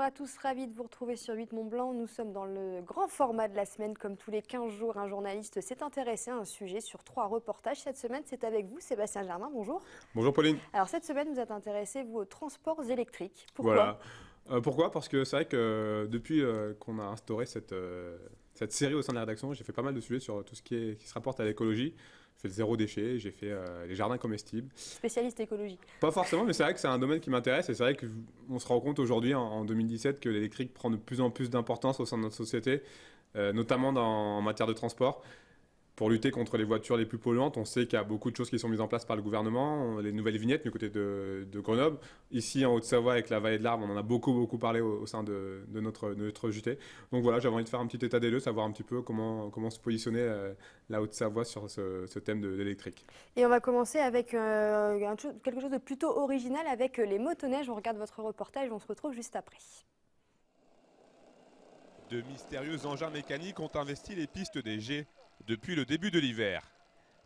à tous, ravis de vous retrouver sur 8 Mont Blanc. Nous sommes dans le grand format de la semaine. Comme tous les 15 jours, un journaliste s'est intéressé à un sujet sur 3 reportages. Cette semaine, c'est avec vous, Sébastien Germain. Bonjour. Bonjour Pauline. Alors cette semaine, vous êtes intéressé, vous, aux transports électriques. Pourquoi? Voilà. Pourquoi? Parce que c'est vrai que depuis qu'on a instauré cette série au sein de la rédaction, j'ai fait pas mal de sujets sur tout ce qui se rapporte à l'écologie. J'ai fait le zéro déchet, j'ai fait les jardins comestibles. Spécialiste écologie. Pas forcément, mais c'est vrai que c'est un domaine qui m'intéresse et c'est vrai qu'on se rend compte aujourd'hui, en 2017, que l'électrique prend de plus en plus d'importance au sein de notre société, notamment en matière de transport. Pour lutter contre les voitures les plus polluantes, on sait qu'il y a beaucoup de choses qui sont mises en place par le gouvernement. Les nouvelles vignettes du côté de Grenoble. Ici, en Haute-Savoie, avec la vallée de l'Arve, on en a beaucoup parlé au sein de notre JT. Donc voilà, j'avais envie de faire un petit état des lieux, savoir un petit peu comment se positionner la Haute-Savoie sur ce thème de l'électrique. Et on va commencer avec quelque chose de plutôt original avec les motoneiges. On regarde votre reportage, on se retrouve juste après. De mystérieux engins mécaniques ont investi les pistes des G depuis le début de l'hiver.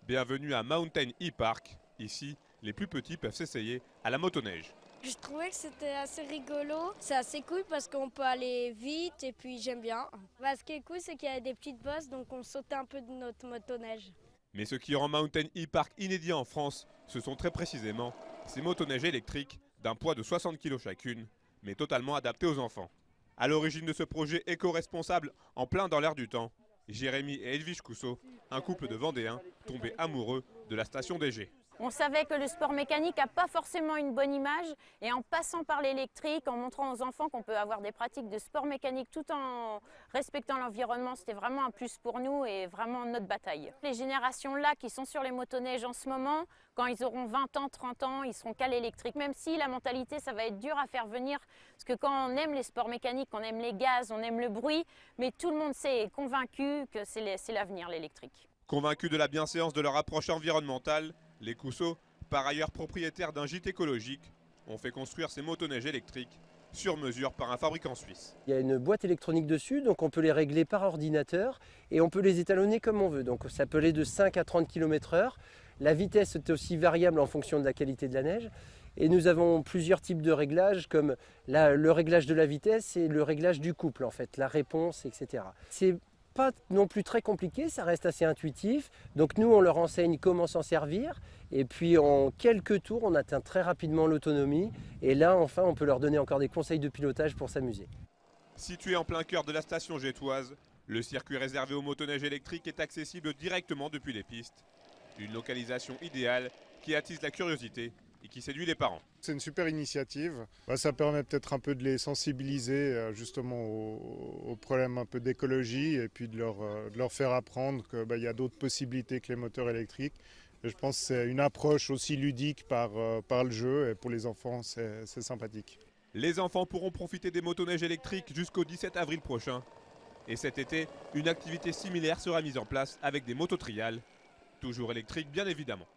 Bienvenue à Mountain E-Park. Ici, les plus petits peuvent s'essayer à la motoneige. Je trouvais que c'était assez rigolo. C'est assez cool parce qu'on peut aller vite et puis j'aime bien. Ce qui est cool, c'est qu'il y a des petites bosses, donc on sautait un peu de notre motoneige. Mais ce qui rend Mountain E-Park inédit en France, ce sont très précisément ces motoneiges électriques d'un poids de 60 kg chacune, mais totalement adaptées aux enfants. À l'origine de ce projet éco-responsable en plein dans l'air du temps, Jérémy et Edwige Cousseau, un couple de Vendéens tombés amoureux de la station des G. On savait que le sport mécanique n'a pas forcément une bonne image et en passant par l'électrique, en montrant aux enfants qu'on peut avoir des pratiques de sport mécanique tout en respectant l'environnement, c'était vraiment un plus pour nous et vraiment notre bataille. Les générations là qui sont sur les motoneiges en ce moment, quand ils auront 20 ans, 30 ans, ils seront qu'à l'électrique. Même si la mentalité, ça va être dur à faire venir, parce que quand on aime les sports mécaniques, on aime les gaz, on aime le bruit, mais tout le monde est convaincu que c'est l'avenir, l'électrique. Convaincus de la bienséance de leur approche environnementale, les Cousseau, par ailleurs propriétaires d'un gîte écologique, ont fait construire ces motoneiges électriques sur mesure par un fabricant suisse. Il y a une boîte électronique dessus, donc on peut les régler par ordinateur et on peut les étalonner comme on veut. Donc ça peut aller de 5 à 30 km/h. La vitesse est aussi variable en fonction de la qualité de la neige. Et nous avons plusieurs types de réglages, comme le réglage de la vitesse et le réglage du couple, en fait, la réponse, etc. C'est pas non plus très compliqué, ça reste assez intuitif. Donc nous, on leur enseigne comment s'en servir. Et puis en quelques tours, on atteint très rapidement l'autonomie. Et là, enfin, on peut leur donner encore des conseils de pilotage pour s'amuser. Situé en plein cœur de la station gétoise, le circuit réservé aux motoneiges électriques est accessible directement depuis les pistes. Une localisation idéale qui attise la curiosité et qui séduit les parents. C'est une super initiative. Ça permet peut-être un peu de les sensibiliser justement aux problèmes un peu d'écologie et puis de leur faire apprendre qu'il y a d'autres possibilités que les moteurs électriques. Et je pense que c'est une approche aussi ludique par le jeu et pour les enfants, c'est sympathique. Les enfants pourront profiter des motoneiges électriques jusqu'au 17 avril prochain. Et cet été, une activité similaire sera mise en place avec des mototrials, toujours électriques bien évidemment.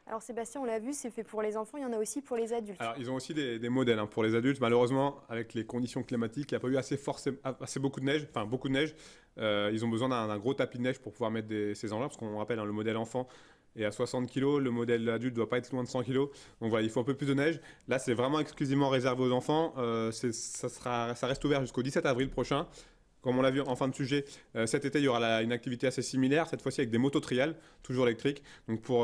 Alors Sébastien, on l'a vu, c'est fait pour les enfants, il y en a aussi pour les adultes. Alors ils ont aussi des modèles pour les adultes. Malheureusement, avec les conditions climatiques, il n'y a pas eu assez beaucoup de neige. Ils ont besoin d'un gros tapis de neige pour pouvoir mettre ces engins, parce qu'on rappelle, le modèle enfant est à 60 kg, le modèle adulte ne doit pas être loin de 100 kg. Donc voilà, il faut un peu plus de neige. Là, c'est vraiment exclusivement réservé aux enfants. Ça reste ouvert jusqu'au 17 avril prochain. Comme on l'a vu en fin de sujet, cet été, il y aura une activité assez similaire, cette fois-ci avec des mototrials, toujours électriques. Donc pour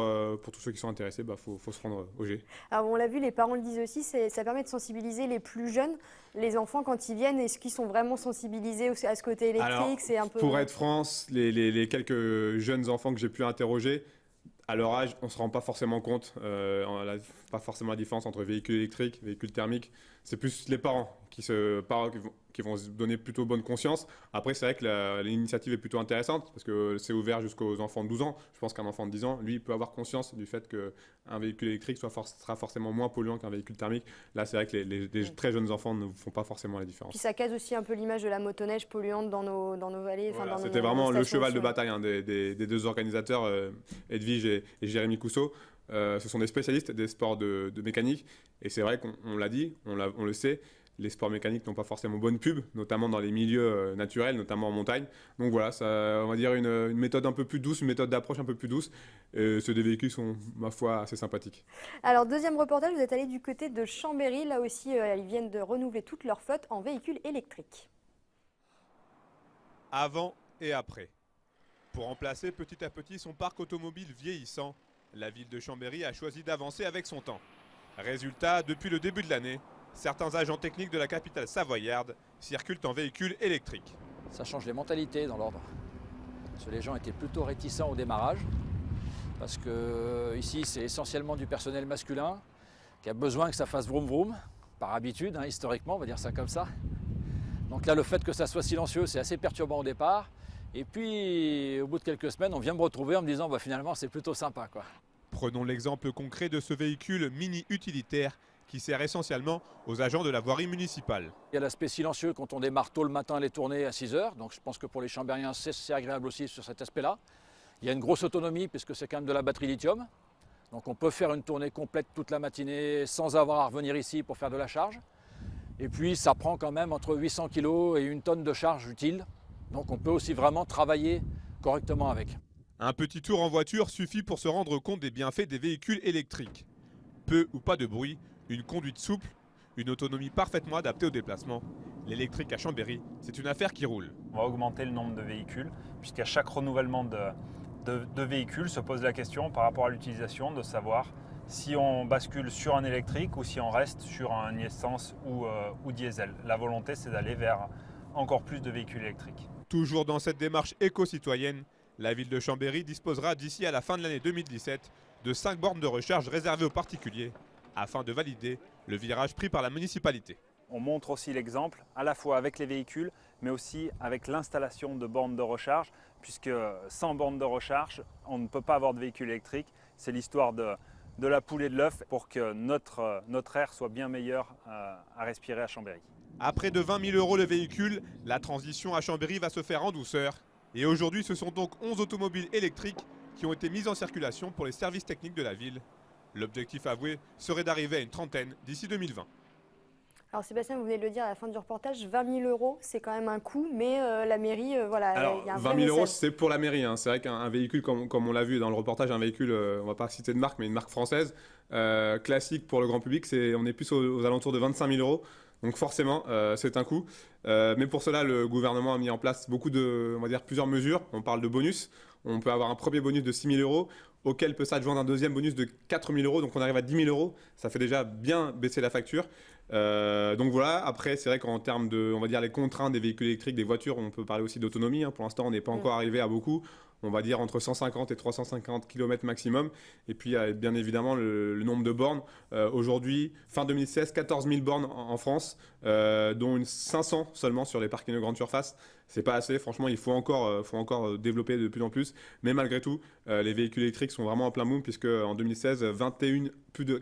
tous ceux qui sont intéressés, faut se rendre au G. Alors on l'a vu, les parents le disent aussi, ça permet de sensibiliser les plus jeunes. Les enfants, quand ils viennent, est-ce qu'ils sont vraiment sensibilisés à ce côté électrique? C'est un peu... Pour être franc, les quelques jeunes enfants que j'ai pu interroger, à leur âge, on ne se rend pas forcément compte, pas forcément la différence entre véhicule électrique, véhicule thermique. C'est plus les parents qui vont se donner plutôt bonne conscience. Après, c'est vrai que l'initiative est plutôt intéressante parce que c'est ouvert jusqu'aux enfants de 12 ans. Je pense qu'un enfant de 10 ans, lui, peut avoir conscience du fait qu'un véhicule électrique sera forcément moins polluant qu'un véhicule thermique. Là, c'est vrai que les très jeunes enfants ne font pas forcément la différence. Puis ça casse aussi un peu l'image de la motoneige polluante dans nos vallées. Voilà, c'était vraiment le cheval de bataille des deux organisateurs, Edwige et Jérémy Cousseau. Ce sont des spécialistes des sports de mécanique. Et c'est vrai qu'on l'a dit, on le sait, les sports mécaniques n'ont pas forcément bonne pub, notamment dans les milieux naturels, notamment en montagne. Donc voilà, ça, on va dire une méthode un peu plus douce, une méthode d'approche un peu plus douce. Et ces deux véhicules sont, ma foi, assez sympathiques. Alors, deuxième reportage, vous êtes allé du côté de Chambéry. Là aussi, ils viennent de renouveler toute leur flotte en véhicules électriques. Avant et après. Pour remplacer petit à petit son parc automobile vieillissant, la ville de Chambéry a choisi d'avancer avec son temps. Résultat, depuis le début de l'année, certains agents techniques de la capitale savoyarde circulent en véhicules électriques. Ça change les mentalités dans l'ordre. Parce que les gens étaient plutôt réticents au démarrage, parce que ici c'est essentiellement du personnel masculin qui a besoin que ça fasse vroom vroom, par habitude, historiquement, on va dire ça comme ça. Donc là, le fait que ça soit silencieux, c'est assez perturbant au départ. Et puis, au bout de quelques semaines, on vient me retrouver en me disant finalement, c'est plutôt sympa, quoi. Prenons l'exemple concret de ce véhicule mini-utilitaire qui sert essentiellement aux agents de la voirie municipale. Il y a l'aspect silencieux quand on démarre tôt le matin les tournées à 6 h. Donc je pense que pour les Chambériens, c'est agréable aussi sur cet aspect-là. Il y a une grosse autonomie puisque c'est quand même de la batterie lithium. Donc on peut faire une tournée complète toute la matinée sans avoir à revenir ici pour faire de la charge. Et puis ça prend quand même entre 800 kg et 1 tonne de charge utile. Donc on peut aussi vraiment travailler correctement avec. Un petit tour en voiture suffit pour se rendre compte des bienfaits des véhicules électriques. Peu ou pas de bruit, une conduite souple, une autonomie parfaitement adaptée au déplacement. L'électrique à Chambéry, c'est une affaire qui roule. On va augmenter le nombre de véhicules, puisqu'à chaque renouvellement de véhicules se pose la question par rapport à l'utilisation de savoir si on bascule sur un électrique ou si on reste sur un essence ou diesel. La volonté, c'est d'aller vers encore plus de véhicules électriques. Toujours dans cette démarche éco-citoyenne, la ville de Chambéry disposera d'ici à la fin de l'année 2017 de 5 bornes de recharge réservées aux particuliers afin de valider le virage pris par la municipalité. On montre aussi l'exemple à la fois avec les véhicules mais aussi avec l'installation de bornes de recharge puisque sans bornes de recharge, on ne peut pas avoir de véhicule électrique. C'est l'histoire de la poule et de l'œuf pour que notre air soit bien meilleur à respirer à Chambéry. À près de 20 000 € le véhicule, la transition à Chambéry va se faire en douceur. Et aujourd'hui, ce sont donc 11 automobiles électriques qui ont été mises en circulation pour les services techniques de la ville. L'objectif avoué serait d'arriver à une trentaine d'ici 2020. Alors Sébastien, vous venez de le dire à la fin du reportage, 20 000 €, c'est quand même un coût, mais la mairie, voilà, Alors, il y a un vrai 20 000 €, message. c'est pour la mairie. Hein. C'est vrai qu'un véhicule, comme on l'a vu dans le reportage, un véhicule, on ne va pas citer de marque, mais une marque française, classique pour le grand public, on est plus aux alentours de 25 000 €. Donc forcément, c'est un coût. Mais pour cela, le gouvernement a mis en place on va dire plusieurs mesures. On parle de bonus. On peut avoir un premier bonus de 6 000 €, auquel peut s'adjoindre un deuxième bonus de 4 000 €. Donc on arrive à 10 000 €. Ça fait déjà bien baisser la facture. Donc voilà, après c'est vrai qu'en termes de, on va dire les contraintes des véhicules électriques, des voitures, on peut parler aussi d'autonomie. Hein. Pour l'instant, on n'est pas encore arrivé à beaucoup. On va dire entre 150 et 350 km maximum. Et puis il y a bien évidemment le nombre de bornes. Aujourd'hui, fin 2016, 14 000 bornes en France, dont 500 seulement sur les parkings de grande surface. C'est pas assez, franchement, il faut encore développer de plus en plus. Mais malgré tout, les véhicules électriques sont vraiment en plein boom, puisque en 2016,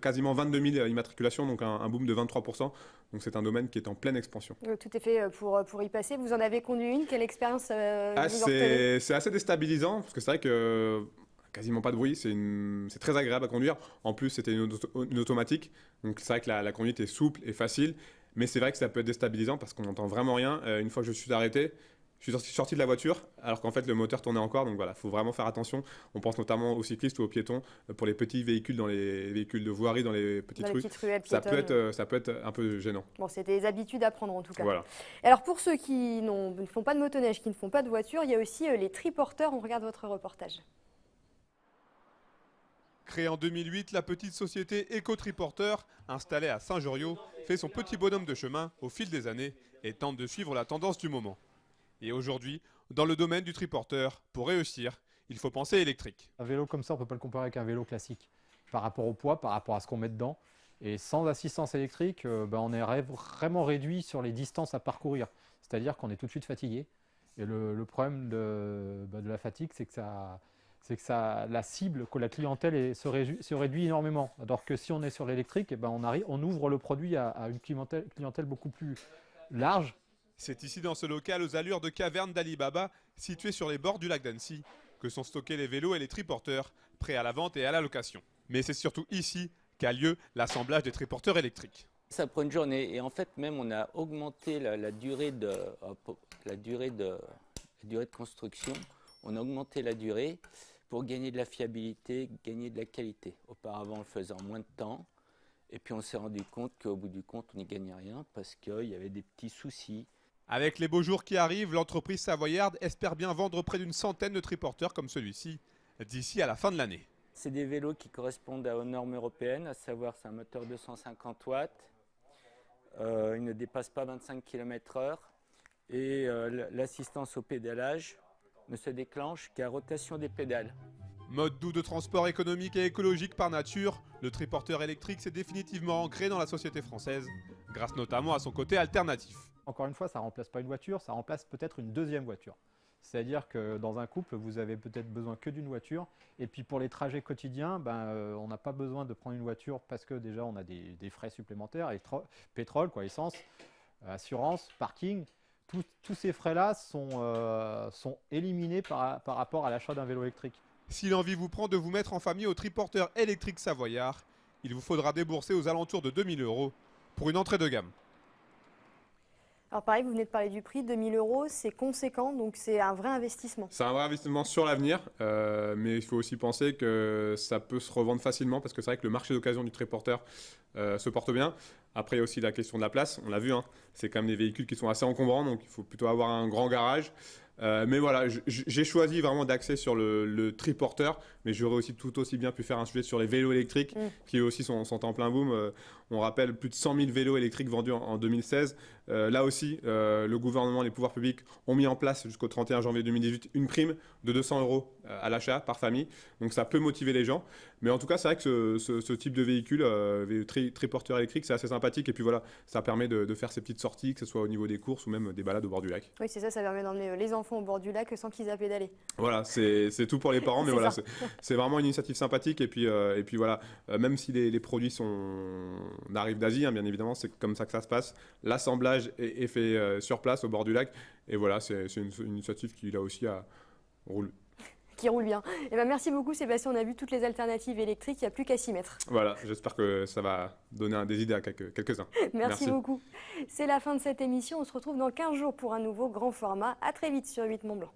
quasiment 22 000 immatriculations, donc un boom de 23%. Donc c'est un domaine qui est en pleine expansion. Tout est fait pour y passer. Vous en avez conduit une, quelle expérience vous en retenez ? C'est assez déstabilisant, parce que c'est vrai que quasiment pas de bruit, c'est très agréable à conduire. En plus, c'était une automatique, donc c'est vrai que la conduite est souple et facile. Mais c'est vrai que ça peut être déstabilisant parce qu'on n'entend vraiment rien. Une fois que je suis arrêté, je suis sorti de la voiture alors qu'en fait le moteur tournait encore. Donc voilà, il faut vraiment faire attention. On pense notamment aux cyclistes ou aux piétons pour les petits véhicules, dans les véhicules de voirie, dans les petites rues. Ça peut être un peu gênant. Bon, c'est des habitudes à prendre en tout cas. Voilà. Alors pour ceux qui ne font pas de motoneige, qui ne font pas de voiture, il y a aussi les triporteurs. On regarde votre reportage. Créée en 2008, la petite société Éco-Triporteur, installée à Saint-Joriot, fait son petit bonhomme de chemin au fil des années et tente de suivre la tendance du moment. Et aujourd'hui, dans le domaine du triporteur, pour réussir, il faut penser électrique. Un vélo comme ça, on ne peut pas le comparer avec un vélo classique. Par rapport au poids, par rapport à ce qu'on met dedans. Et sans assistance électrique, on est vraiment réduit sur les distances à parcourir. C'est-à-dire qu'on est tout de suite fatigué. Et le problème de la fatigue, c'est que la cible, que la clientèle se réduit énormément. Alors que si on est sur l'électrique, on ouvre le produit à une clientèle beaucoup plus large. C'est ici dans ce local aux allures de caverne d'Ali Baba, situé sur les bords du lac d'Annecy, que sont stockés les vélos et les triporteurs, prêts à la vente et à la location. Mais c'est surtout ici qu'a lieu l'assemblage des triporteurs électriques. Ça prend une journée et en fait même on a augmenté la durée de construction. On a augmenté la durée pour gagner de la fiabilité, gagner de la qualité. Auparavant on le faisait en moins de temps et puis on s'est rendu compte qu'au bout du compte on n'y gagnait rien parce qu'il y avait des petits soucis. Avec les beaux jours qui arrivent, l'entreprise savoyarde espère bien vendre près d'une centaine de triporteurs comme celui-ci d'ici à la fin de l'année. C'est des vélos qui correspondent aux normes européennes, à savoir c'est un moteur 250 watts, il ne dépasse pas 25 km/h et l'assistance au pédalage ne se déclenche qu'à rotation des pédales. Mode doux de transport économique et écologique par nature, le triporteur électrique s'est définitivement ancré dans la société française, grâce notamment à son côté alternatif. Encore une fois, ça ne remplace pas une voiture, ça remplace peut-être une deuxième voiture. C'est-à-dire que dans un couple, vous avez peut-être besoin que d'une voiture. Et puis pour les trajets quotidiens, on n'a pas besoin de prendre une voiture parce que déjà on a des frais supplémentaires, pétrole, essence, assurance, parking. Tous ces frais-là sont éliminés par rapport à l'achat d'un vélo électrique. Si l'envie vous prend de vous mettre en famille au triporteur électrique savoyard, il vous faudra débourser aux alentours de 2 000 € pour une entrée de gamme. Alors pareil, vous venez de parler du prix, 2 000 €, c'est conséquent, donc c'est un vrai investissement. C'est un vrai investissement sur l'avenir, mais il faut aussi penser que ça peut se revendre facilement parce que c'est vrai que le marché d'occasion du triporteur se porte bien. Après, il y a aussi la question de la place, on l'a vu, hein, c'est quand même des véhicules qui sont assez encombrants, donc il faut plutôt avoir un grand garage. Mais voilà, j'ai choisi vraiment d'axer sur le triporteur, mais j'aurais aussi tout aussi bien pu faire un sujet sur les vélos électriques, qui eux aussi sont en plein boom. On rappelle plus de 100 000 vélos électriques vendus en 2016. Là aussi, le gouvernement, les pouvoirs publics ont mis en place jusqu'au 31 janvier 2018 une prime de 200 € à l'achat par famille. Donc ça peut motiver les gens. Mais en tout cas, c'est vrai que ce type de véhicule, triporteur électrique, c'est assez sympathique. Et puis voilà, ça permet de faire ces petites sorties, que ce soit au niveau des courses ou même des balades au bord du lac. Oui, c'est ça, ça permet d'emmener les enfants au bord du lac sans qu'ils aient à pédaler. Voilà, c'est tout pour les parents, mais voilà, c'est vraiment une initiative sympathique. Et puis voilà, même si les produits arrivent d'Asie, hein, bien évidemment, c'est comme ça que ça se passe. L'assemblage est fait sur place au bord du lac. Et voilà, c'est une initiative qui, là aussi, roule. Qui roule bien. Et ben merci beaucoup Sébastien, on a vu toutes les alternatives électriques, il n'y a plus qu'à s'y mettre. Voilà, j'espère que ça va donner des idées à quelques-uns. Merci beaucoup. C'est la fin de cette émission, on se retrouve dans 15 jours pour un nouveau grand format. À très vite sur 8 Mont Blanc.